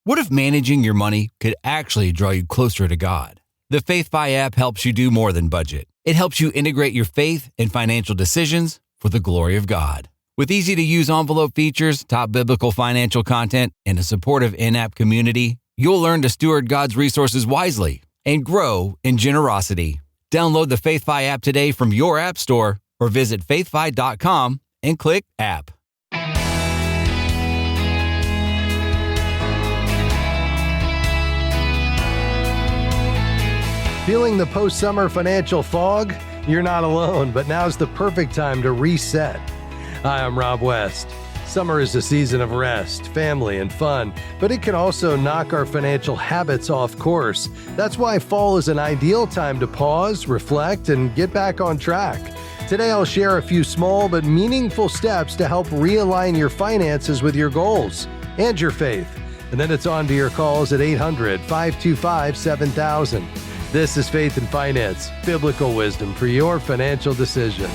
What if managing your money could actually draw you closer to God? The FaithFi app helps you do more than budget. It helps you integrate your faith and financial decisions for the glory of God. With easy-to-use envelope features, top biblical financial content, and a supportive in-app community, you'll learn to steward God's resources wisely and grow in generosity. Download the FaithFi app today from your app store or visit faithfi.com and click app. Feeling the post-summer financial fog? You're not alone, but now's the perfect time to reset. Hi, I'm Rob West. Summer is a season of rest, family, and fun, but it can also knock our financial habits off course. That's why fall is an ideal time to pause, reflect, and get back on track. Today, I'll share a few small but meaningful steps to help realign your finances with your goals and your faith. And then it's on to your calls at 800-525-7000. This is Faith and Finance, biblical wisdom for your financial decisions.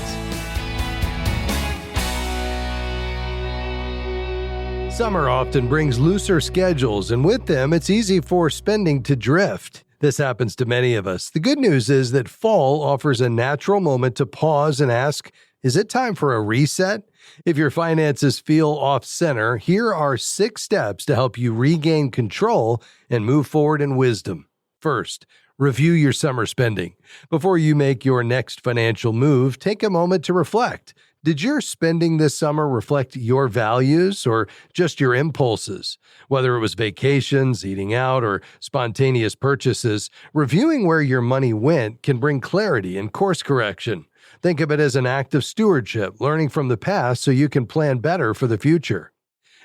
Summer often brings looser schedules, and with them, it's easy for spending to drift. This happens to many of us. The good news is that fall offers a natural moment to pause and ask, is it time for a reset? If your finances feel off-center, here are 6 steps to help you regain control and move forward in wisdom. First, review your summer spending. Before you make your next financial move, take a moment to reflect. Did your spending this summer reflect your values or just your impulses? Whether it was vacations, eating out, or spontaneous purchases, reviewing where your money went can bring clarity and course correction. Think of it as an act of stewardship, learning from the past so you can plan better for the future.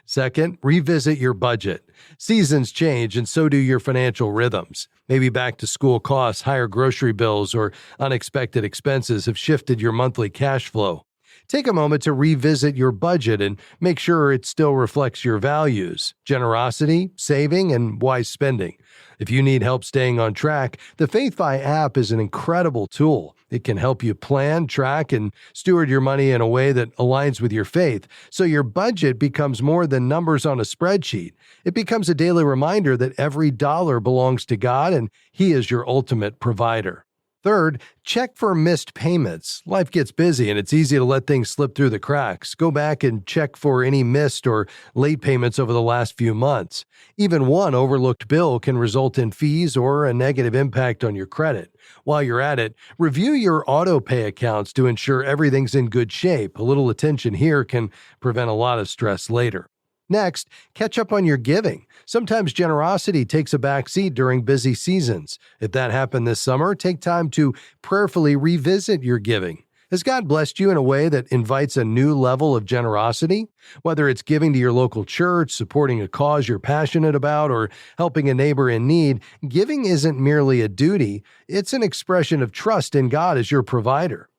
Second, revisit your budget. Seasons change and so do your financial rhythms. Maybe back-to-school costs, higher grocery bills, or unexpected expenses have shifted your monthly cash flow. Take a moment to revisit your budget and make sure it still reflects your values, generosity, saving, and wise spending. If you need help staying on track, the FaithFi app is an incredible tool. It can help you plan, track, and steward your money in a way that aligns with your faith, so your budget becomes more than numbers on a spreadsheet. It becomes a daily reminder that every dollar belongs to God and He is your ultimate provider. Third, check for missed payments. Life gets busy and it's easy to let things slip through the cracks. Go back and check for any missed or late payments over the last few months. Even one overlooked bill can result in fees or a negative impact on your credit. While you're at it, review your auto pay accounts to ensure everything's in good shape. A little attention here can prevent a lot of stress later. Next, catch up on your giving. Sometimes generosity takes a back seat during busy seasons. If that happened this summer, take time to prayerfully revisit your giving. Has God blessed you in a way that invites a new level of generosity? Whether it's giving to your local church, supporting a cause you're passionate about, or helping a neighbor in need, giving isn't merely a duty, it's an expression of trust in God as your provider.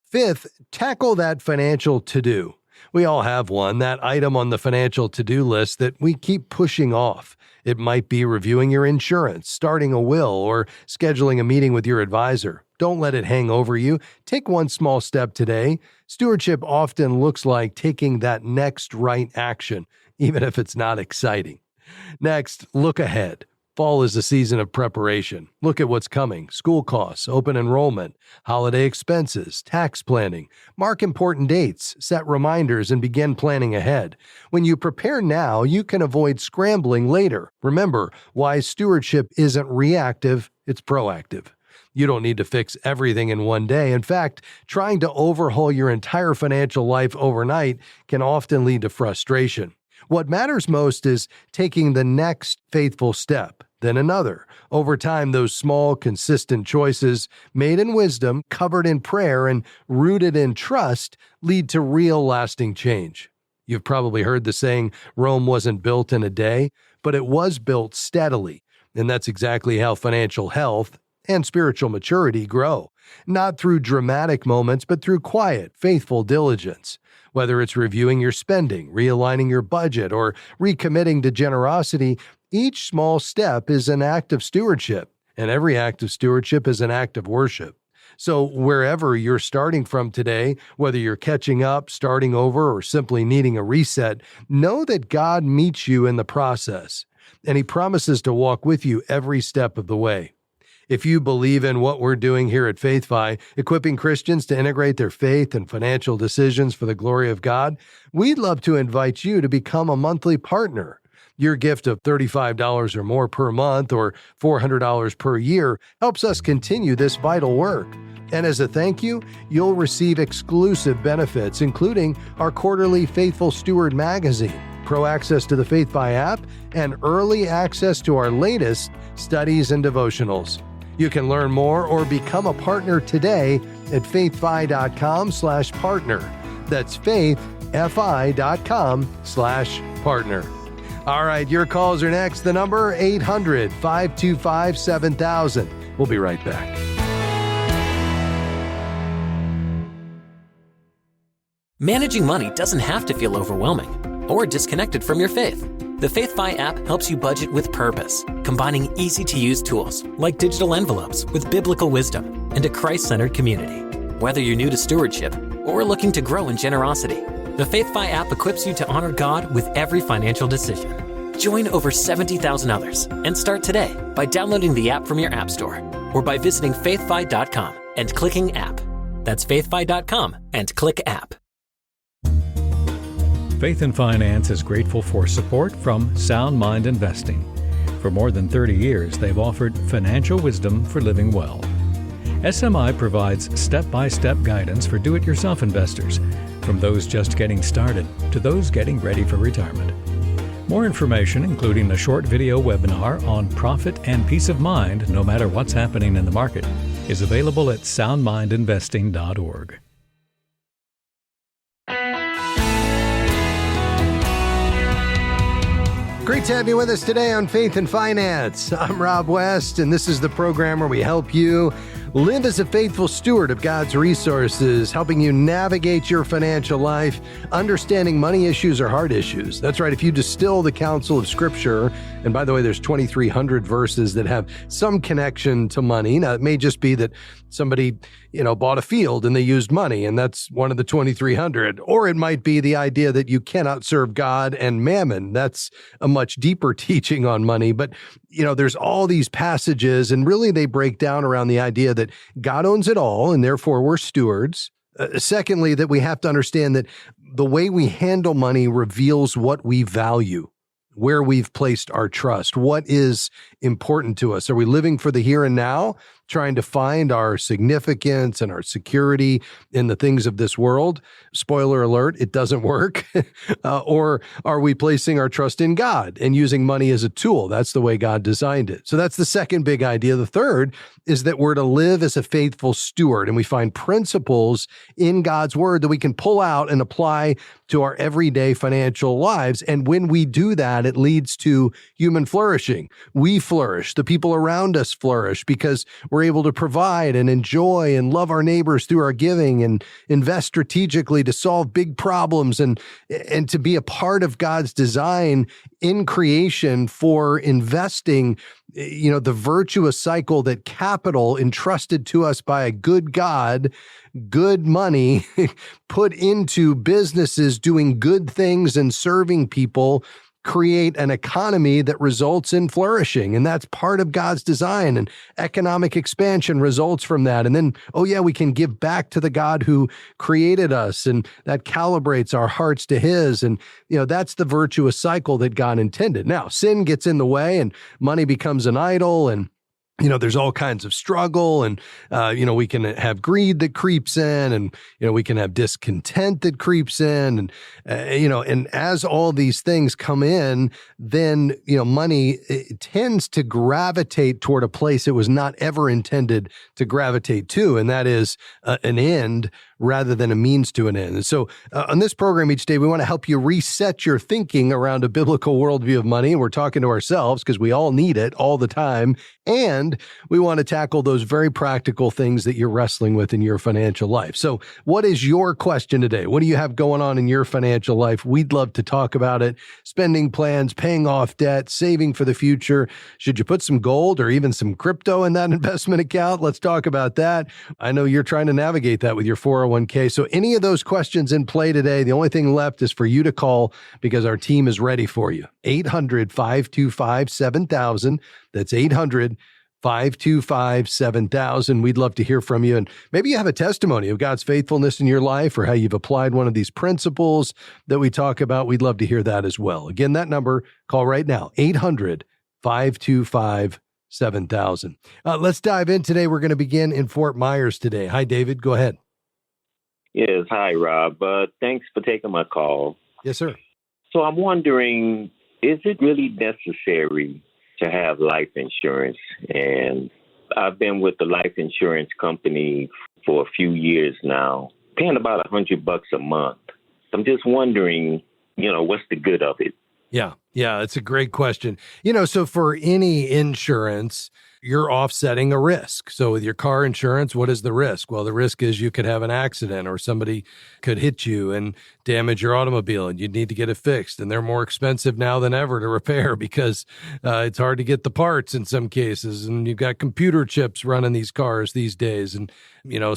Fifth, tackle that financial to-do. We all have one, that item on the financial to-do list that we keep pushing off. It might be reviewing your insurance, starting a will, or scheduling a meeting with your advisor. Don't let it hang over you. Take one small step today. Stewardship often looks like taking that next right action, even if it's not exciting. Next, look ahead. Fall is a season of preparation. Look at what's coming: school costs, open enrollment, holiday expenses, tax planning. Mark important dates, set reminders, and begin planning ahead. When you prepare now, you can avoid scrambling later. Remember, wise stewardship isn't reactive, it's proactive. You don't need to fix everything in one day. In fact, trying to overhaul your entire financial life overnight can often lead to frustration. What matters most is taking the next faithful step, then another. Over time, those small, consistent choices, made in wisdom, covered in prayer, and rooted in trust, lead to real lasting change. You've probably heard the saying, Rome wasn't built in a day, but it was built steadily. And that's exactly how financial health and spiritual maturity grow. Not through dramatic moments, but through quiet, faithful diligence. Whether it's reviewing your spending, realigning your budget, or recommitting to generosity, each small step is an act of stewardship, and every act of stewardship is an act of worship. So wherever you're starting from today, whether you're catching up, starting over, or simply needing a reset, know that God meets you in the process. and he promises to walk with you every step of the way. If you believe in what we're doing here at FaithFi, equipping Christians to integrate their faith and financial decisions for the glory of God, we'd love to invite you to become a monthly partner. Your gift of $35 or more per month or $400 per year helps us continue this vital work. And as a thank you, you'll receive exclusive benefits, including our quarterly Faithful Steward magazine, pro access to the FaithFi app, and early access to our latest studies and devotionals. You can learn more or become a partner today at faithfi.com/partner. That's faithfi.com/partner. All right, your calls are next. The number 800-525-7000. We'll be right back. Managing money doesn't have to feel overwhelming or disconnected from your faith. The FaithFi app helps you budget with purpose, combining easy-to-use tools like digital envelopes with biblical wisdom and a Christ-centered community. Whether you're new to stewardship or looking to grow in generosity, the FaithFi app equips you to honor God with every financial decision. Join over 70,000 others and start today by downloading the app from your app store or by visiting faithfi.com and clicking app. That's faithfi.com and click app. Faith and Finance is grateful for support from Sound Mind Investing. For more than 30 years, they've offered financial wisdom for living well. SMI provides step-by-step guidance for do-it-yourself investors, from those just getting started to those getting ready for retirement. More information, including a short video webinar on profit and peace of mind no matter what's happening in the market, is available at soundmindinvesting.org. Great to have you with us today on Faith and Finance. I'm Rob West, and this is the program where we help you live as a faithful steward of God's resources, helping you navigate your financial life. Understanding money issues are hard issues. That's right. If you distill the counsel of Scripture, and by the way, there's 2,300 verses that have some connection to money. Now, it may just be that somebody, bought a field and they used money, and that's one of the 2,300. Or it might be the idea that you cannot serve God and mammon. That's a much deeper teaching on money. But, there's all these passages, and really they break down around the idea that God owns it all, and therefore we're stewards. Secondly, that we have to understand that the way we handle money reveals what we value, where we've placed our trust, what is important to us. Are we living for the here and now, trying to find our significance and our security in the things of this world? Spoiler alert, it doesn't work. Or are we placing our trust in God and using money as a tool? That's the way God designed it. So that's the second big idea. The third is that we're to live as a faithful steward, and we find principles in God's word that we can pull out and apply to our everyday financial lives. And when we do that, it leads to human flourishing. We flourish. The people around us flourish because we're able to provide and enjoy and love our neighbors through our giving and invest strategically to solve big problems and to be a part of God's design in creation for investing, the virtuous cycle that capital entrusted to us by a good God, good money put into businesses doing good things and serving people, create an economy that results in flourishing. And that's part of God's design, and economic expansion results from that. And then, we can give back to the God who created us, and that calibrates our hearts to his. And, that's the virtuous cycle that God intended. Now, sin gets in the way and money becomes an idol, and there's all kinds of struggle, and, we can have greed that creeps in, and, we can have discontent that creeps in. And, and as all these things come in, then, money tends to gravitate toward a place it was not ever intended to gravitate to. And that is an end rather than a means to an end. And so on this program each day, we want to help you reset your thinking around a biblical worldview of money. We're talking to ourselves because we all need it all the time. And we want to tackle those very practical things that you're wrestling with in your financial life. So what is your question today? What do you have going on in your financial life? We'd love to talk about it. Spending plans, paying off debt, saving for the future. Should you put some gold or even some crypto in that investment account? Let's talk about that. I know you're trying to navigate that with your 401k 401k. So any of those questions in play today, the only thing left is for you to call because our team is ready for you. 800-525-7000. That's 800-525-7000. We'd love to hear from you. And maybe you have a testimony of God's faithfulness in your life or how you've applied one of these principles that we talk about. We'd love to hear that as well. Again, that number, call right now, 800-525-7000. Let's dive in today. We're going to begin in Fort Myers today. Hi, David. Go ahead. Yes. Hi, Rob. Thanks for taking my call. Yes, sir. So I'm wondering, is it really necessary to have life insurance? And I've been with the life insurance company for a few years now, paying about $100 a month. I'm just wondering, what's the good of it? Yeah, it's a great question. So for any insurance, you're offsetting a risk. So with your car insurance, what is the risk? Well, the risk is you could have an accident or somebody could hit you and damage your automobile and you'd need to get it fixed. And they're more expensive now than ever to repair because it's hard to get the parts in some cases. And you've got computer chips running these cars these days. And,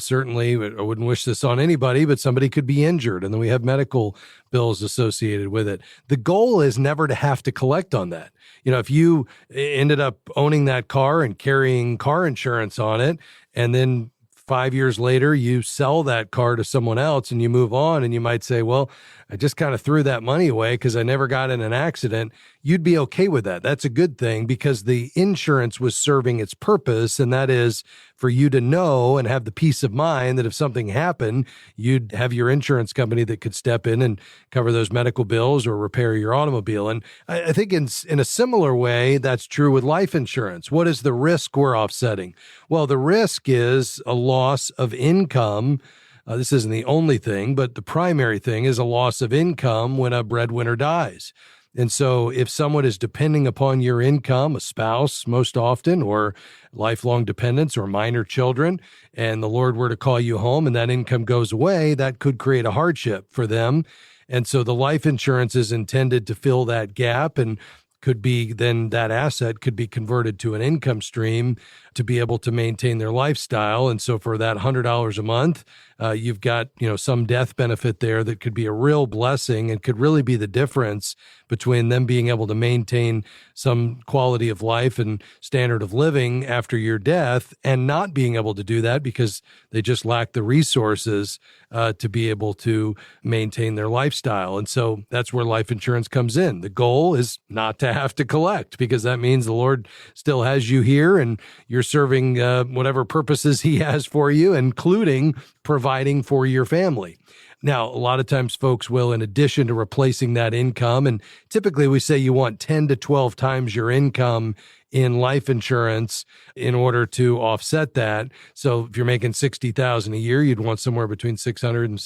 certainly I wouldn't wish this on anybody, but somebody could be injured. And then we have medical bills associated with it. The goal is never to have to collect on that. If you ended up owning that car and carrying car insurance on it, and then 5 years later, you sell that car to someone else and you move on and you might say, well, I just kind of threw that money away because I never got in an accident. You'd be okay with that. That's a good thing because the insurance was serving its purpose, and that is for you to know and have the peace of mind that if something happened, you'd have your insurance company that could step in and cover those medical bills or repair your automobile. And I think in a similar way, that's true with life insurance. What is the risk we're offsetting? Well, the risk is a loss of income. This isn't the only thing, but the primary thing is a loss of income when a breadwinner dies. And so if someone is depending upon your income, a spouse most often, or lifelong dependents or minor children, and the Lord were to call you home and that income goes away, that could create a hardship for them. And so the life insurance is intended to fill that gap and could be then that asset could be converted to an income stream to be able to maintain their lifestyle. And so for that $100 a month, you've got, some death benefit there that could be a real blessing and could really be the difference between them being able to maintain some quality of life and standard of living after your death and not being able to do that because they just lack the resources to be able to maintain their lifestyle. And so that's where life insurance comes in. The goal is not to have to collect because that means the Lord still has you here and you're serving whatever purposes he has for you, including providing for your family. Now, a lot of times folks will, in addition to replacing that income, and typically we say you want 10 to 12 times your income in life insurance in order to offset that. So if you're making $60,000 a year, you'd want somewhere between $600,000 and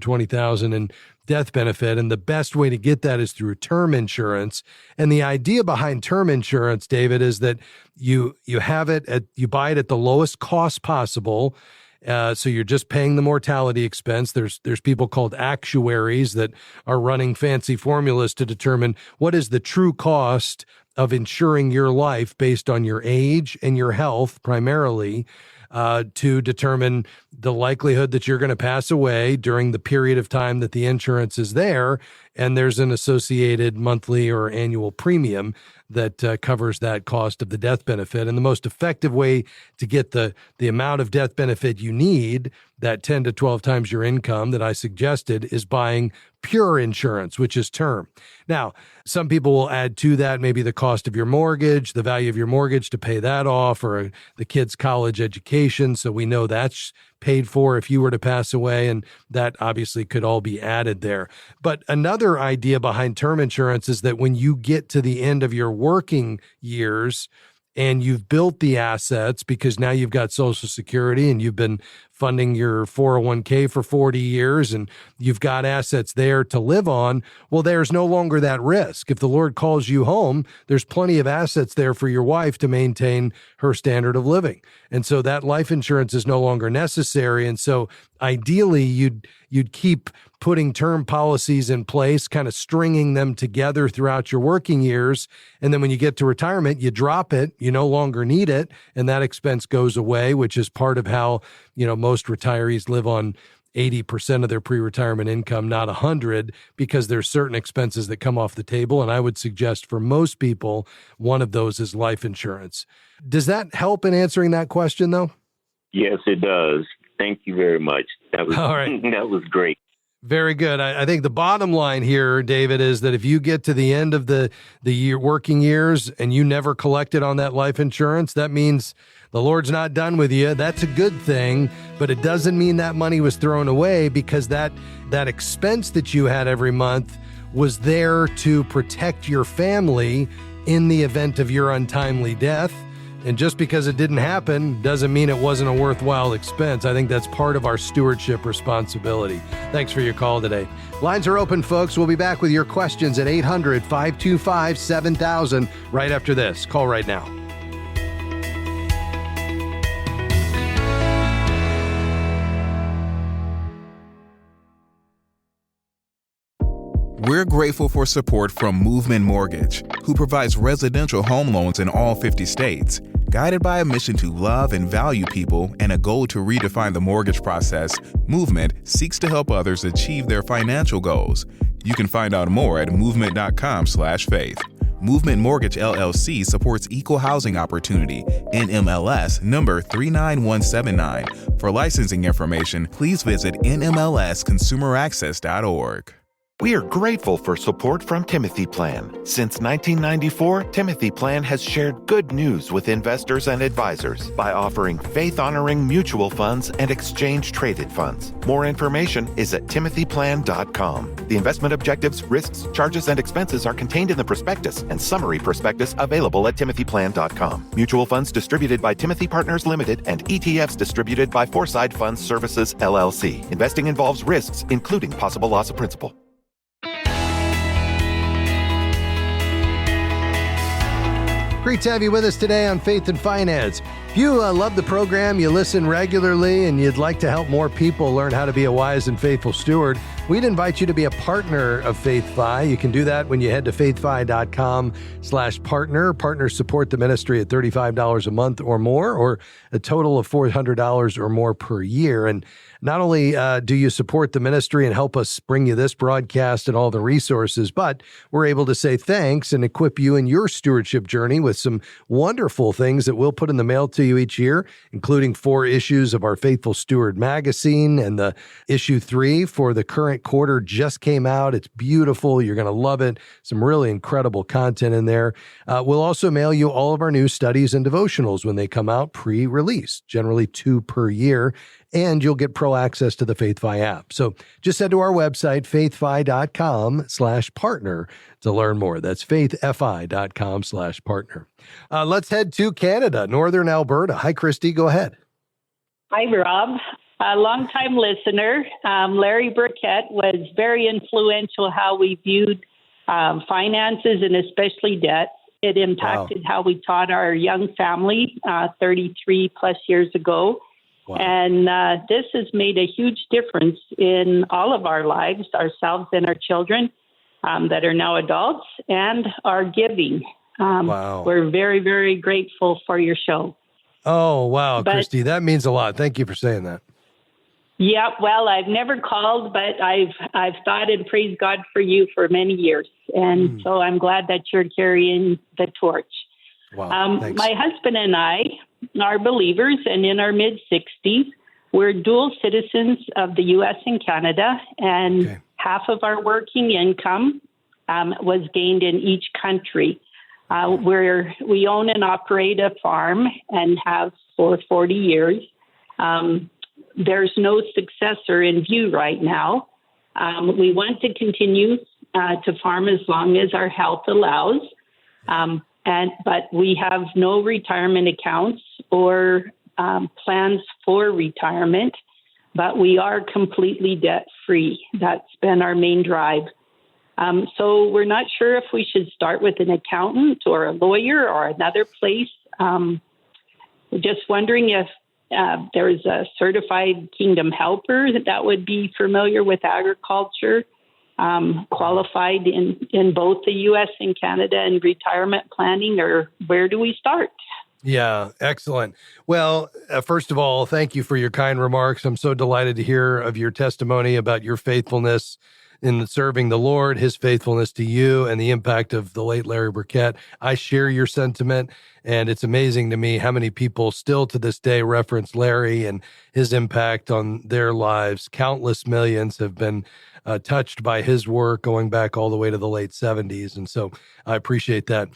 $720,000 in death benefit. And the best way to get that is through term insurance. And the idea behind term insurance, David, is that you buy it at the lowest cost possible. So you're just paying the mortality expense. There's people called actuaries that are running fancy formulas to determine what is the true cost of insuring your life based on your age and your health primarily, to determine the likelihood that you're going to pass away during the period of time that the insurance is there. And there's an associated monthly or annual premium that covers that cost of the death benefit. And the most effective way to get the amount of death benefit you need, that 10 to 12 times your income that I suggested, is buying pure insurance, which is term. Now, some people will add to that maybe the cost of your mortgage, the value of your mortgage to pay that off, or the kid's college education. So we know that's paid for if you were to pass away, and that obviously could all be added there. But another idea behind term insurance is that when you get to the end of your working years and you've built the assets because now you've got Social Security and you've been funding your 401k for 40 years and you've got assets there to live on, well, there's no longer that risk. If the Lord calls you home, there's plenty of assets there for your wife to maintain her standard of living. And so that life insurance is no longer necessary. And so ideally, you'd keep putting term policies in place, kind of stringing them together throughout your working years. And then when you get to retirement, you drop it, you no longer need it, and that expense goes away, which is part of how, most retirees live on 80% of their pre-retirement income, not 100, because there's certain expenses that come off the table. And I would suggest for most people, one of those is life insurance. Does that help in answering that question, though? Yes, it does. Thank you very much. That was All right. That was great. Very good. I think the bottom line here, David, is that if you get to the end of the year working years and you never collected on that life insurance, that means the Lord's not done with you. That's a good thing, but it doesn't mean that money was thrown away, because that expense that you had every month was there to protect your family in the event of your untimely death. And just because it didn't happen doesn't mean it wasn't a worthwhile expense. I think that's part of our stewardship responsibility. Thanks for your call today. Lines are open, folks. We'll be back with your questions at 800-525-7000 right after this. Call right now. We're grateful for support from Movement Mortgage, who provides residential home loans in all 50 states. Guided by a mission to love and value people and a goal to redefine the mortgage process, Movement seeks to help others achieve their financial goals. You can find out more at movement.com/faith. Movement Mortgage LLC supports equal housing opportunity, NMLS number 39179. For licensing information, please visit nmlsconsumeraccess.org. We are grateful for support from Timothy Plan. Since 1994, Timothy Plan has shared good news with investors and advisors by offering faith-honoring mutual funds and exchange-traded funds. More information is at timothyplan.com. The investment objectives, risks, charges, and expenses are contained in the prospectus and summary prospectus available at timothyplan.com. Mutual funds distributed by Timothy Partners Limited and ETFs distributed by Foreside Funds Services, LLC. Investing involves risks, including possible loss of principal. Great to have you with us today on Faith and Finance. If you love the program, you listen regularly, and you'd like to help more people learn how to be a wise and faithful steward, we'd invite you to be a partner of FaithFi. You can do that when you head to faithfi.com/partner. Partners support the ministry at $35 a month or more, or a total of $400 or more per year. And not only do you support the ministry and help us bring you this broadcast and all the resources, but we're able to say thanks and equip you in your stewardship journey with some wonderful things that we'll put in the mail to you each year, including 4 issues of our Faithful Steward magazine, and the issue 3 for the current quarter just came out. It's beautiful. You're going to love it. Some really incredible content in there. We'll also mail you all of our new studies and devotionals when they come out pre-release, generally 2 per year. And you'll get pro access to the FaithFi app. So just head to our website, faithfi.com/partner to learn more. That's faithfi.com/partner. Let's head to Canada, Northern Alberta. Hi, Christy. Go ahead. Hi, Rob. A longtime listener. Larry Burkett was very influential how we viewed finances and especially debt. It impacted how we taught our young family 33 plus years ago. Wow. And this has made a huge difference in all of our lives, ourselves and our children that are now adults, and our giving. We're very, very grateful for your show. Oh, wow, Christy, that means a lot. Thank you for saying that. Yeah, well, I've never called, but I've thought and praised God for you for many years. And so I'm glad that you're carrying the torch. Wow, my husband and I are believers, and in our mid-60s, we're dual citizens of the U.S. and Canada, and half of our working income was gained in each country. We own and operate a farm and have for 40 years. There's no successor in view right now. We want to continue to farm as long as our health allows. But we have no retirement accounts or plans for retirement, but we are completely debt-free. That's been our main drive. So we're not sure if we should start with an accountant or a lawyer or another place. We're just wondering if there's a certified kingdom helper that would be familiar with agriculture, qualified in both the U.S. and Canada and retirement planning, or where do we start? Yeah, excellent. Well, first of all, thank you for your kind remarks. I'm so delighted to hear of your testimony about your faithfulness in serving the Lord, his faithfulness to you, and the impact of the late Larry Burkett. I share your sentiment, and it's amazing to me how many people still to this day reference Larry and his impact on their lives. Countless millions have been touched by his work going back all the way to the late 70s. And so I appreciate that.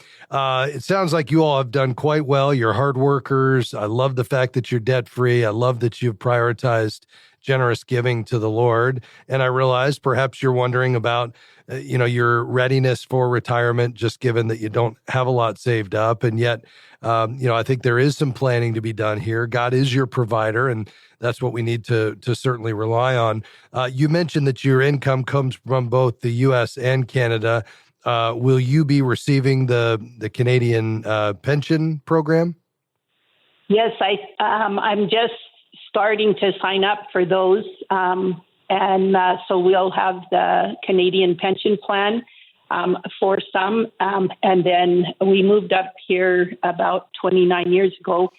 It sounds like you all have done quite well. You're hard workers. I love the fact that you're debt free. I love that you've prioritized generous giving to the Lord. And I realize perhaps you're wondering about, your readiness for retirement, just given that you don't have a lot saved up. And yet, I think there is some planning to be done here. God is your provider, and that's what we need to certainly rely on. You mentioned that your income comes from both the U.S. and Canada. Will you be receiving the Canadian pension program? Yes, I'm just starting to sign up for those. So we'll have the Canadian pension plan for some. And then we moved up here about 29 years ago.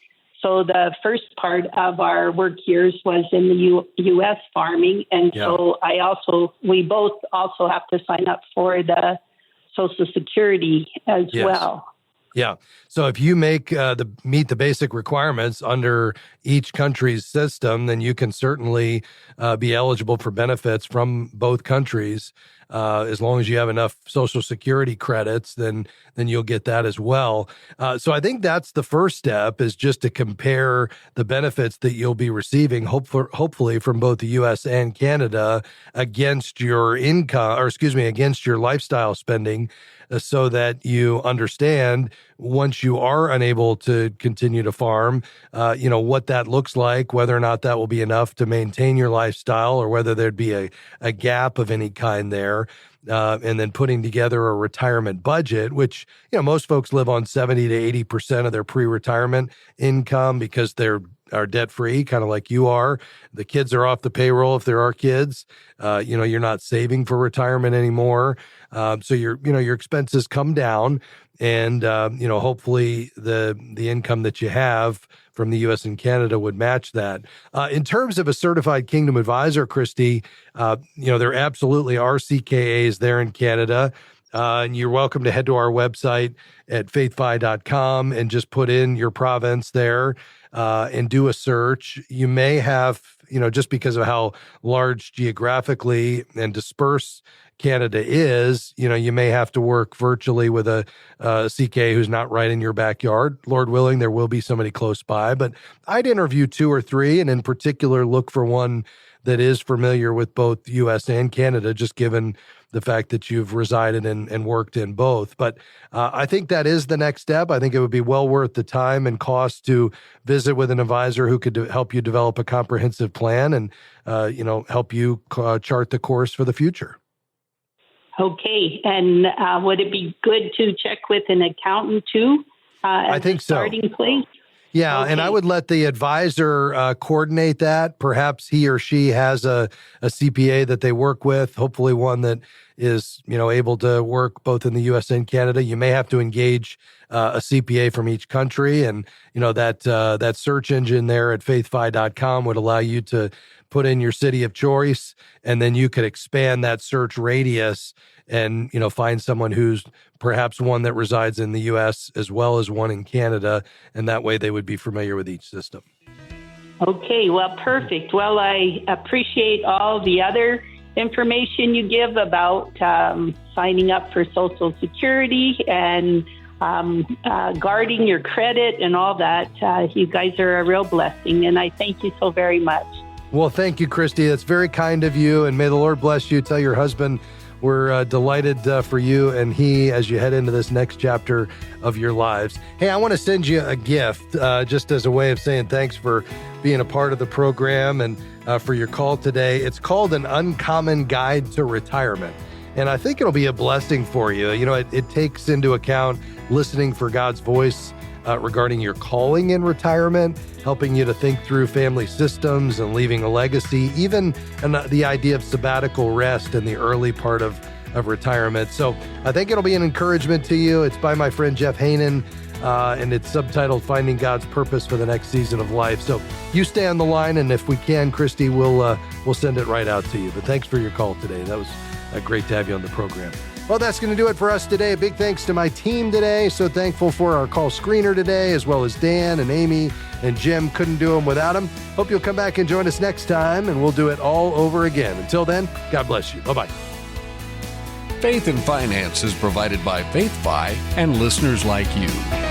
So the first part of our work years was in the U.S. farming. And so we both also have to sign up for the Social Security as well. Yeah. So if you meet the basic requirements under each country's system, then you can certainly be eligible for benefits from both countries. As long as you have enough Social Security credits, then you'll get that as well. So I think that's the first step, is just to compare the benefits that you'll be receiving, hopefully from both the U.S. and Canada, against your against your lifestyle spending, so that you understand, once you are unable to continue to farm, what that looks like, whether or not that will be enough to maintain your lifestyle, or whether there'd be a gap of any kind there. And then putting together a retirement budget, which, most folks live on 70 to 80% of their pre-retirement income because they're debt-free, kind of like you are. The kids are off the payroll if there are kids. You're not saving for retirement anymore. So your expenses come down, and hopefully the income that you have from the U.S. and Canada would match that. In terms of a certified Kingdom advisor, Christy, there absolutely are CKAs there in Canada. And you're welcome to head to our website at faithfi.com and just put in your province there and do a search. You may have, just because of how large geographically and dispersed Canada is, you may have to work virtually with a CK who's not right in your backyard. Lord willing, there will be somebody close by, but I'd interview 2 or 3, and in particular, look for one that is familiar with both U.S. and Canada, just given the fact that you've resided and worked in both. But I think that is the next step. I think it would be well worth the time and cost to visit with an advisor who could help you develop a comprehensive plan and, help you chart the course for the future. Okay. And would it be good to check with an accountant too? I think so. Starting place? Yeah, okay. And I would let the advisor coordinate that. Perhaps he or she has a CPA that they work with, hopefully one that is, able to work both in the U.S. and Canada. You may have to engage a CPA from each country, and that search engine there at faithfi.com would allow you to put in your city of choice, and then you could expand that search radius and, find someone who's perhaps one that resides in the U.S. as well as one in Canada, and that way they would be familiar with each system. Okay, well, perfect. Well, I appreciate all the other information you give about signing up for Social Security and guarding your credit and all that. You guys are a real blessing, and I thank you so very much. Well, thank you, Christy. That's very kind of you, and may the Lord bless you. Tell your husband we're delighted for you and he as you head into this next chapter of your lives. Hey, I want to send you a gift just as a way of saying thanks for being a part of the program and for your call today. It's called An Uncommon Guide to Retirement. And I think it'll be a blessing for you. It takes into account listening for God's voice regarding your calling in retirement, helping you to think through family systems and leaving a legacy, even the idea of sabbatical rest in the early part of retirement. So I think it'll be an encouragement to you. It's by my friend Jeff Haanen. and it's subtitled Finding God's Purpose for the Next Season of Life. So you stay on the line, and if we can, Christy, we'll send it right out to you. But thanks for your call today. That was great to have you on the program. Well, that's going to do it for us today. A big thanks to my team today. So thankful for our call screener today, as well as Dan and Amy and Jim. Couldn't do them without them. Hope you'll come back and join us next time, and we'll do it all over again. Until then, God bless you. Bye-bye. Faith and Finance is provided by FaithFi and listeners like you.